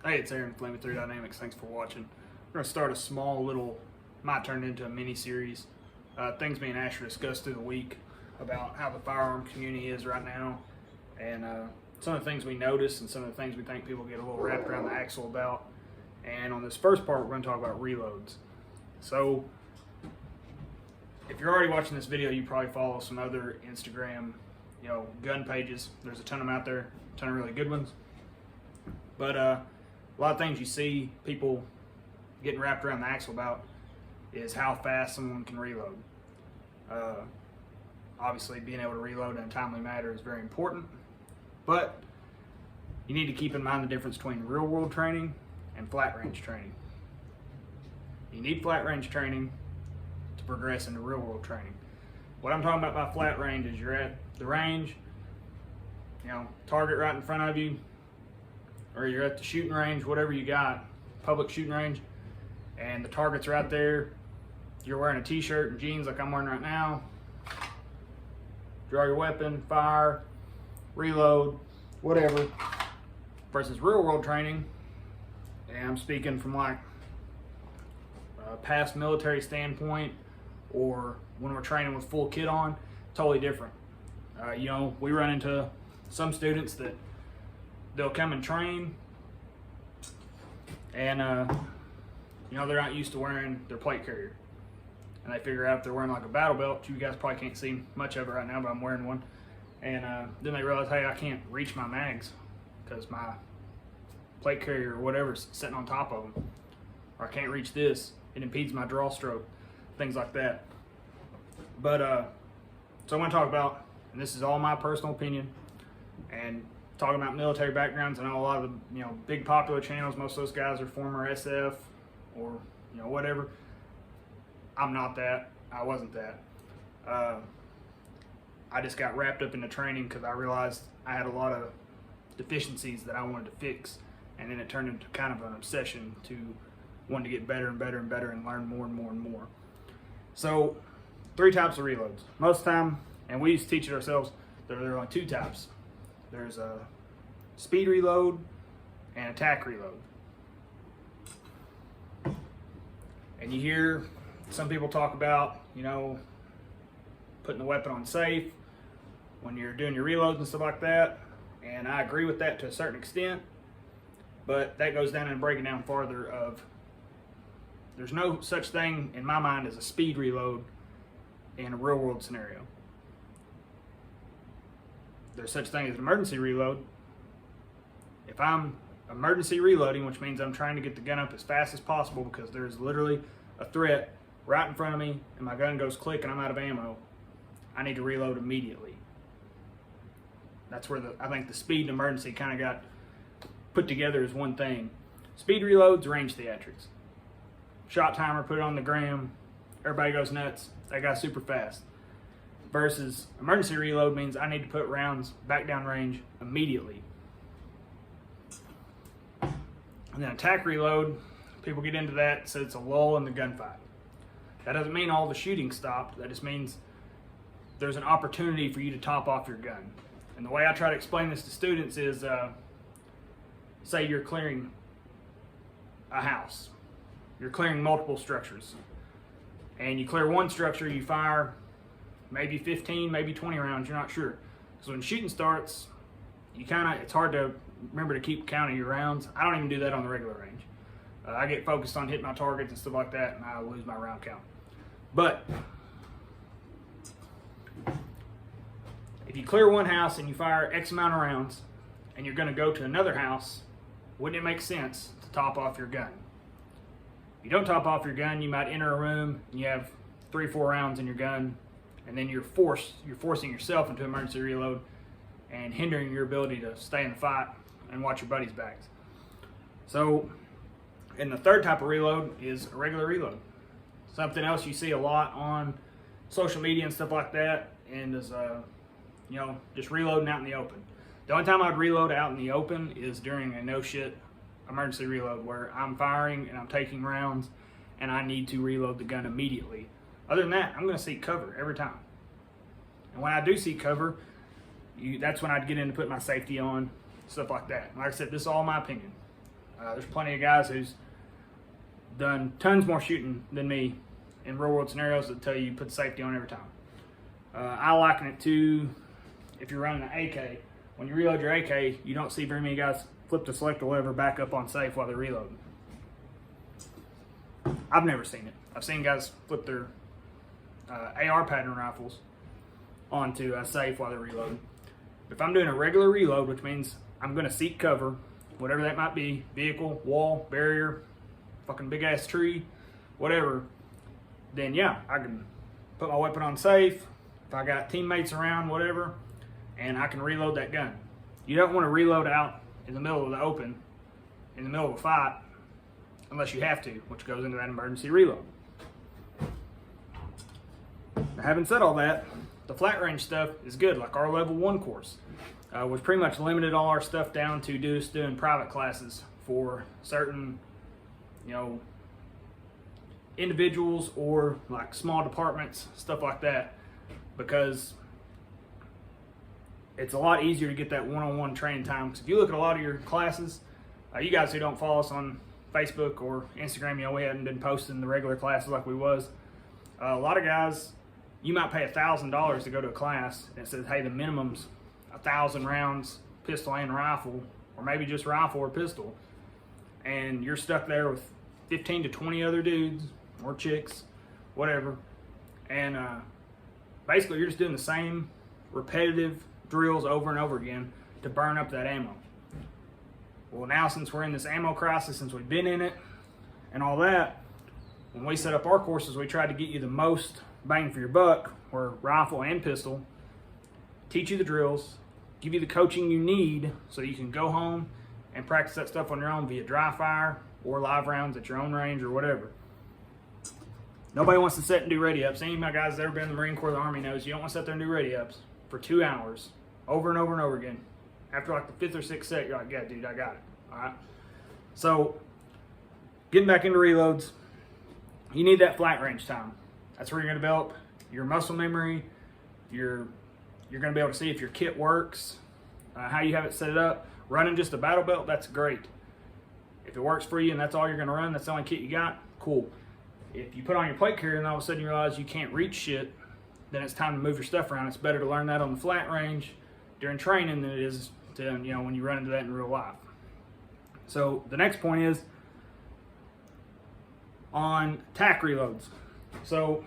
Hey, it's Aaron with Lima 3 Dynamics. Thanks for watching. We're going to start a small little, might turn into a mini series. Things being asked to discuss through the week about how the firearm community is right now, and some of the things we notice and some of the things we think people get a little wrapped around the axle about. And on this first part, we're going to talk about reloads. So, if you're already watching this video, you probably follow some other Instagram, gun pages. There's a ton of them out there, a ton of really good ones. But a lot of things you see people getting wrapped around the axle about is how fast someone can reload. Obviously, being able to reload in a timely manner is very important, but you need to keep in mind the difference between real world training and flat range training. You need flat range training to progress into real world training. What I'm talking about by flat range is you're at the range, target right in front of you, or you're at the shooting range, whatever you got, public shooting range, and the target's right there. You're wearing a t-shirt and jeans like I'm wearing right now. Draw your weapon, fire, reload, whatever. Versus real world training, and I'm speaking from like a past military standpoint, or when we're training with full kit on, totally different. We run into some students that they'll come and train, and they're not used to wearing their plate carrier, and they figure out if they're wearing like a battle belt. You guys probably can't see much of it right now, but I'm wearing one. And then they realize, hey, I can't reach my mags because my plate carrier or whatever's sitting on top of them, or I can't reach this. It impedes my draw stroke, things like that. But so I want to talk about, and this is all my personal opinion, and talking about military backgrounds. I know a lot of the big popular channels, most of those guys are former SF or whatever. I'm not that. I wasn't that. I just got wrapped up into training because I realized I had a lot of deficiencies that I wanted to fix, and then it turned into kind of an obsession to wanting to get better and better and better and learn more and more and more. So 3 types of reloads most of the time, and we used to teach it ourselves. There are only 2 types. There's a speed reload and attack reload. And you hear some people talk about, putting the weapon on safe when you're doing your reloads and stuff like that. And I agree with that to a certain extent, but that goes down and breaking down farther of there's no such thing in my mind as a speed reload in a real world scenario. There's such thing as an emergency reload. If I'm emergency reloading, which means I'm trying to get the gun up as fast as possible because there's literally a threat right in front of me and my gun goes click and I'm out of ammo, I need to reload immediately. That's where I think the speed and emergency kind of got put together as one thing. Speed reloads, range theatrics. Shot timer, put it on the gram, everybody goes nuts, that guy's super fast. Versus emergency reload means I need to put rounds back down range immediately. And then attack reload, people get into that, so it's a lull in the gunfight. That doesn't mean all the shooting stopped, that just means there's an opportunity for you to top off your gun. And the way I try to explain this to students is, say you're clearing a house. You're clearing multiple structures. And you clear one structure, you fire maybe 15, maybe 20 rounds, you're not sure. So when shooting starts, it's hard to remember to keep count of your rounds. I don't even do that on the regular range. I get focused on hitting my targets and stuff like that, and I lose my round count. But if you clear one house and you fire X amount of rounds, and you're going to go to another house, wouldn't it make sense to top off your gun? If you don't top off your gun, you might enter a room and you have 3 or 4 rounds in your gun, and then you're forcing yourself into emergency reload and hindering your ability to stay in the fight and watch your buddies' backs. So, and the third type of reload is a regular reload. Something else you see a lot on social media and stuff like that, and is just reloading out in the open. The only time I'd reload out in the open is during a no shit emergency reload where I'm firing and I'm taking rounds and I need to reload the gun immediately. Other than that, I'm going to seek cover every time. And when I do seek cover, that's when I'd get into putting my safety on, stuff like that. And like I said, this is all my opinion. There's plenty of guys who's done tons more shooting than me in real world scenarios that tell you put the safety on every time. I liken it to if you're running an AK. When you reload your AK, you don't see very many guys flip the selector lever back up on safe while they're reloading. I've never seen it. I've seen guys flip their AR pattern rifles onto a safe while they're reloading. If I'm doing a regular reload, which means I'm going to seek cover, whatever that might be, vehicle, wall, barrier, fucking big ass tree, whatever, then yeah, I can put my weapon on safe, if I got teammates around, whatever, and I can reload that gun. You don't want to reload out in the middle of the open, in the middle of a fight, unless you have to, which goes into that emergency reload. Now, having said all that, the flat range stuff is good, like our level 1 course. We've pretty much limited all our stuff down to just doing private classes for certain, individuals or like small departments, stuff like that, because it's a lot easier to get that one-on-one training time. Because if you look at a lot of your classes, you guys who don't follow us on Facebook or Instagram, we hadn't been posting the regular classes like we was. A lot of guys, you might pay $1,000 to go to a class and it says, hey, the minimum's 1,000 rounds, pistol and rifle, or maybe just rifle or pistol. And you're stuck there with 15 to 20 other dudes or chicks, whatever. And basically you're just doing the same repetitive drills over and over again to burn up that ammo. Well, now since we're in this ammo crisis, since we've been in it and all that, when we set up our courses, we tried to get you the most bang for your buck, or rifle and pistol, teach you the drills, give you the coaching you need so you can go home and practice that stuff on your own via dry fire or live rounds at your own range or whatever. Nobody wants to sit and do ready ups. Any of my guys that ever been in the Marine Corps or the Army knows you don't want to sit there and do ready ups for 2 hours over and over and over again. After like the 5th or 6th set, you're like, yeah, dude, I got it. All right. So getting back into reloads, you need that flat range time. That's where you're going to develop your muscle memory. You're going to be able to see if your kit works, how you have it set up. Running just a battle belt, that's great. If it works for you and that's all you're going to run, that's the only kit you got, cool. If you put on your plate carrier and all of a sudden you realize you can't reach shit, then it's time to move your stuff around. It's better to learn that on the flat range during training than it is to, when you run into that in real life. So the next point is on tack reloads. So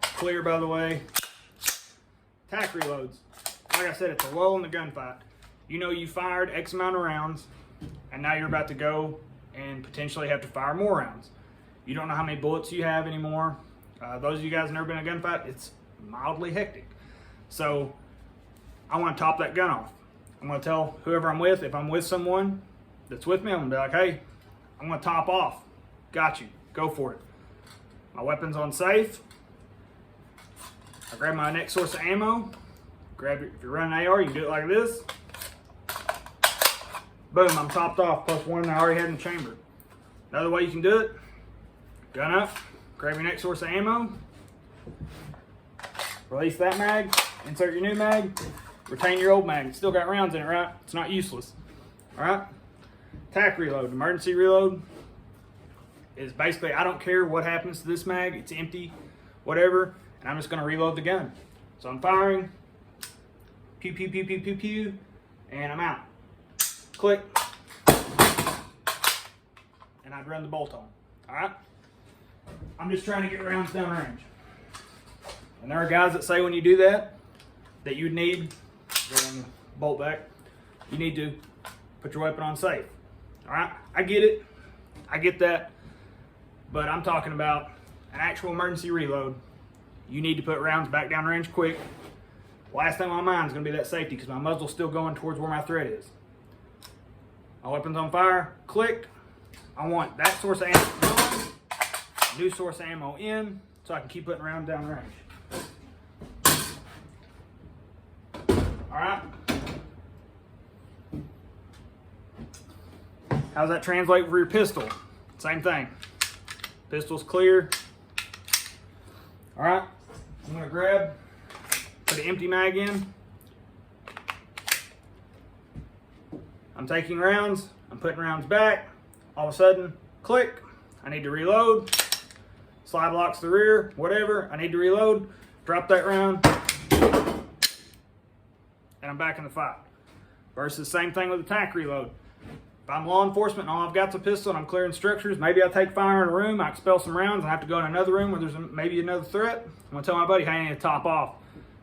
clear, by the way. Tack reloads. Like I said, it's a lull in the gunfight. You fired X amount of rounds, and now you're about to go and potentially have to fire more rounds. You don't know how many bullets you have anymore. Those of you guys who've never been in a gunfight, it's mildly hectic. So I want to top that gun off. I'm going to tell whoever I'm with, if I'm with someone that's with me, I'm going to be like, hey, I'm going to top off. Got you. Go for it. My weapon's on safe. I grab my next source of ammo. Grab it. If you're running AR, you can do it like this. Boom, I'm topped off, plus one I already had in the chamber. Another way you can do it, gun up, grab your next source of ammo, release that mag, insert your new mag, retain your old mag. It's still got rounds in it, right? It's not useless. All right? Tack reload, emergency reload is basically, I don't care what happens to this mag, it's empty, whatever, and I'm just gonna reload the gun. So I'm firing, pew, pew, pew, pew, pew, pew, and I'm out. Click, and I'd run the bolt on. All right? I'm just trying to get rounds downrange. And there are guys that say when you do that you would need, bolt back, you need to put your weapon on safe. All right? I get it. I get that. But I'm talking about an actual emergency reload. You need to put rounds back downrange quick. Last thing on my mind is going to be that safety because my muzzle's still going towards where my thread is. My weapon's on fire, clicked. I want that source of ammo going, new source of ammo in, so I can keep putting rounds down range. All right. How's that translate for your pistol? Same thing. Pistol's clear. All right. I'm gonna put an empty mag in. I'm taking rounds, I'm putting rounds back, all of a sudden, click, I need to reload, slide locks the rear, whatever, I need to reload, drop that round, and I'm back in the fight. Versus same thing with the tack reload. If I'm law enforcement and all I've got's a pistol and I'm clearing structures, maybe I take fire in a room, I expel some rounds, and I have to go in another room where there's maybe another threat. I'm gonna tell my buddy, hey, I need to top off.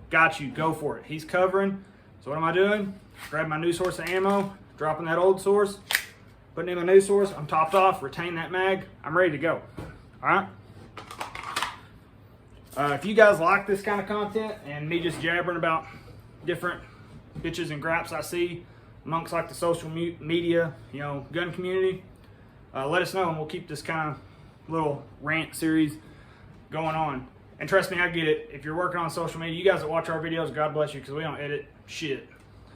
Got you, go for it. He's covering, so what am I doing? Grab my new source of ammo, dropping that old source, putting in my new source, I'm topped off, retain that mag, I'm ready to go, all right? If you guys like this kind of content and me just jabbering about different bitches and gripes I see amongst like the social media, you know, gun community, let us know and we'll keep this kind of little rant series going on. And trust me, I get it. If you're working on social media, you guys that watch our videos, God bless you, because we don't edit shit.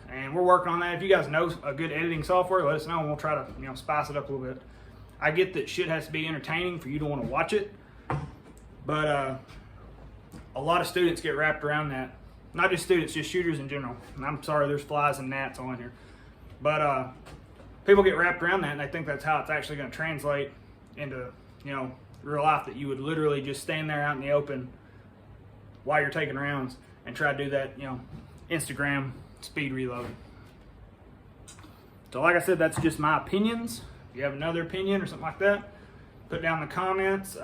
And we're working on that. If you guys know a good editing software, let us know and we'll try to, you know, spice it up a little bit. I get that shit has to be entertaining for you to want to watch it, but a lot of students get wrapped around that. Not just students, just shooters in general. And I'm sorry, there's flies and gnats on here. But people get wrapped around that and they think that's how it's actually going to translate into, you know, real life, that you would literally just stand there out in the open while you're taking rounds and try to do that, you know, Instagram speed reload. So like I said, that's just my opinions. If you have another opinion or something like that, put down in the comments.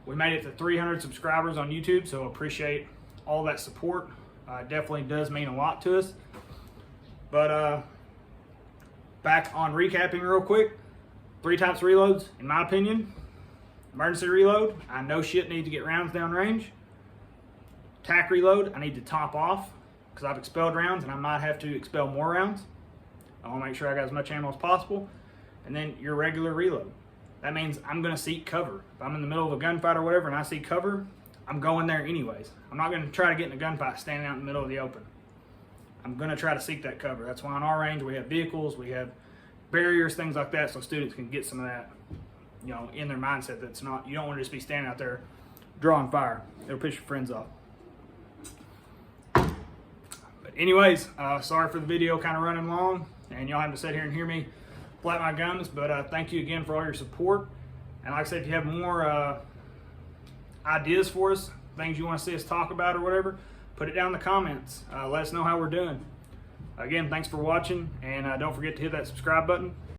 We made it to 300 subscribers on YouTube, so appreciate all that support. Definitely does mean a lot to us. But back on recapping real quick, 3 types of reloads, in my opinion. Emergency reload, I know shit need to get rounds down range. Tack reload, I need to top off because I've expelled rounds and I might have to expel more rounds. I want to make sure I got as much ammo as possible. And then your regular reload. That means I'm going to seek cover. If I'm in the middle of a gunfight or whatever and I see cover, I'm going there anyways. I'm not going to try to get in a gunfight standing out in the middle of the open. I'm going to try to seek that cover. That's why on our range we have vehicles, we have barriers, things like that, so students can get some of that, you know, in their mindset. That's not, you don't want to just be standing out there drawing fire. It'll piss your friends off. But anyways, sorry for the video kind of running long and y'all having to sit here and hear me flap my gums, but thank you again for all your support. And like I said, if you have more ideas for us, things you want to see us talk about or whatever, put it down in the comments. Let us know how we're doing. Again, thanks for watching, and don't forget to hit that subscribe button.